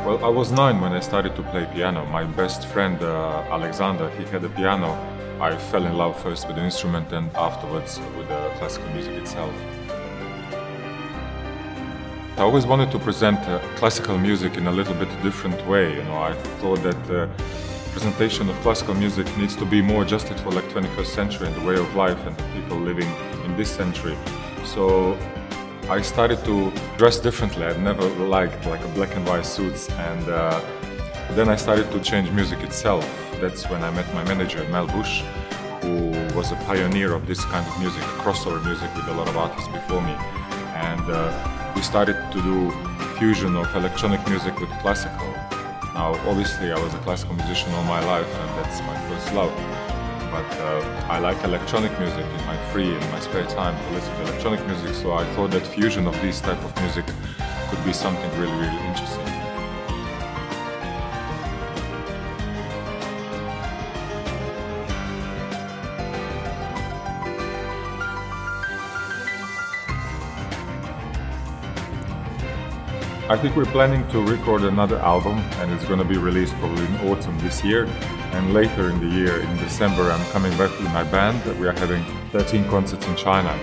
Well, I was 9 when I started to play piano. My best friend, Alexander, he had a piano. I fell in love first with the instrument and afterwards with the classical music itself. I always wanted to present classical music in a little bit different way. You know, I thought that the presentation of classical music needs to be more adjusted for like 21st century and the way of life and the people living in this century. So I started to dress differently. I'd never liked like a black and white suits, and then I started to change music itself. That's when I met my manager, Mel Bush, who was a pioneer of this kind of music, crossover music with a lot of artists before me. And we started to do fusion of electronic music with classical. Now, obviously, I was a classical musician all my life, and that's my first love. But I like electronic music in my spare time to listen to electronic music, so I thought that fusion of this type of music could be something really, really interesting. I think we're planning to record another album, and it's going to be released probably in autumn this year. And later in the year, in December, I'm coming back with my band. We are having 13 concerts in China.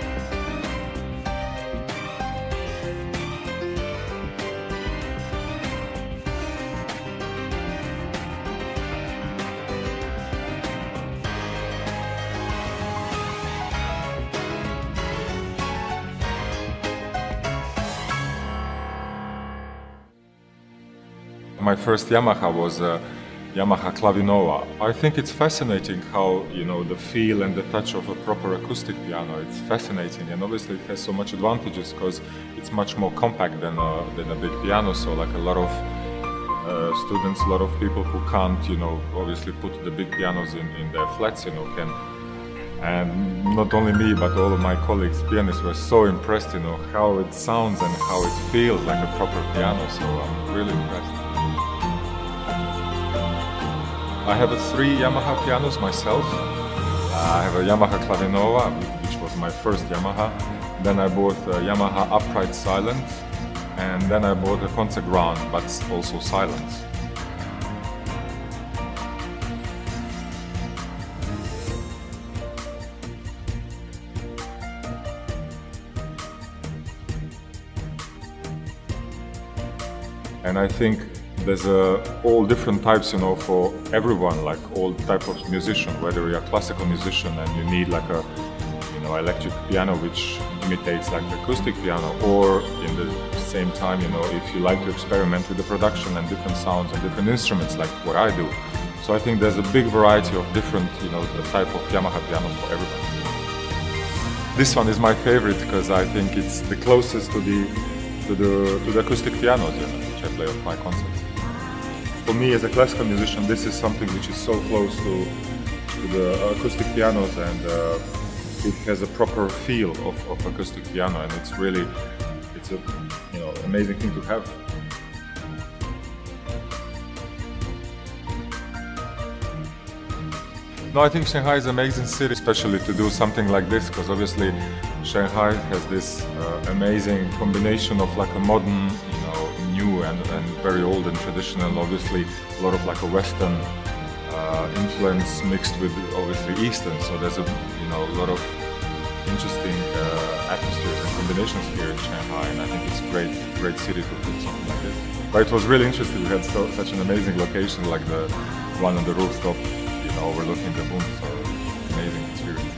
My first Yamaha was a Yamaha Clavinova. I think it's fascinating how, you know, the feel and the touch of a proper acoustic piano, it's fascinating, and obviously it has so much advantages because it's much more compact than a big piano. So like a lot of students, a lot of people who can't, you know, obviously put the big pianos in their flats, you know, can. And not only me, but all of my colleagues, pianists, were so impressed, you know, how it sounds and how it feels like a proper piano. So I'm really impressed. I have 3 Yamaha pianos myself. I have a Yamaha Clavinova, which was my first Yamaha. Then I bought a Yamaha Upright Silent, and then I bought a concert grand, but also silent. And I think there's all different types, you know, for everyone, like all type of musician, whether you're a classical musician and you need like a, you know, electric piano which imitates like acoustic piano, or in the same time, you know, if you like to experiment with the production and different sounds and different instruments like what I do. So I think there's a big variety of different, you know, the type of Yamaha pianos for everybody. This one is my favorite because I think it's the closest to the acoustic pianos, you know, which I play at my concerts. For me as a classical musician, this is something which is so close to the acoustic pianos, and it has a proper feel of acoustic piano, and it's really, it's a, you know, amazing thing to have. No, I think Shanghai is an amazing city, especially to do something like this, because obviously Shanghai has this amazing combination of like a modern, you know, new and very old and traditional, obviously a lot of like a Western influence mixed with obviously Eastern. So there's a, you know, a lot of interesting atmospheres and combinations here in Shanghai, and I think it's a great city to put something like this. But it was really interesting. We had such an amazing location, like the one on the rooftop, you know, overlooking the moon. So amazing experience.